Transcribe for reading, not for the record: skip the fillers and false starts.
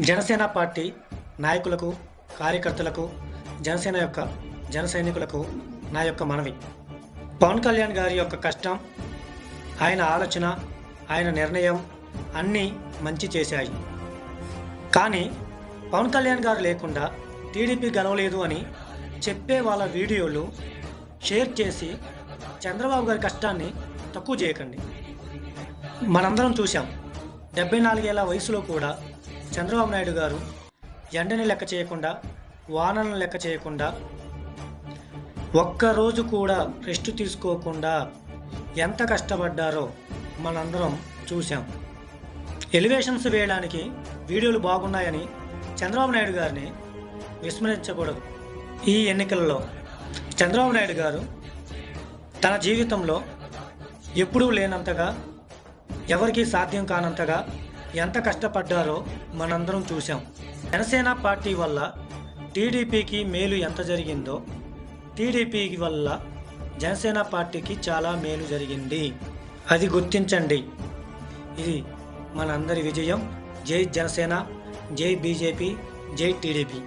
Janasena party నాయకులకు, కార్యకర్తలకు, జన సైనికులకు నా యొక్క మనవి. పవన్ కళ్యాణ్ గారి యొక్క కష్టం, ఆయన ఆలోచన, ఆయన నిర్ణయం అన్నీ మంచి చేశాయి. కానీ పవన్ కళ్యాణ్ గారు లేకుండా టీడీపీ గెలవలేదు అని చెప్పే వాళ్ళ వీడియోలు షేర్ చేసి చంద్రబాబు గారి కష్టాన్ని తక్కువ చేయకండి. మనందరం చూసాం, 74 ఏళ్ల వయసులో కూడా చంద్రబాబు నాయుడు గారు ఎండని లెక్క చేయకుండా, వానలను లెక్క చేయకుండా, ఒక్కరోజు కూడా రెస్ట్ తీసుకోకుండా ఎంత కష్టపడ్డారో మనందరం చూసాం. ఎలివేషన్స్ వేయడానికి వీడియోలు బాగున్నాయని చంద్రబాబు నాయుడు గారిని విస్మరించకూడదు. ఈ ఎన్నికలలో చంద్రబాబు నాయుడు గారు తన జీవితంలో ఎప్పుడూ లేనంతగా, ఎవరికీ సాధ్యం కానంతగా ఎంత కష్టపడ్డారో మనందరం చూసాం. జనసేన పార్టీ వల్ల టీడీపీకి మేలు ఎంత జరిగిందో, టీడీపీ వల్ల జనసేన పార్టీకి చాలా మేలు జరిగింది. అది గుర్తించండి. ఇది మనందరి విజయం. జై జనసేన, జై బీజేపీ, జై టీడీపీ.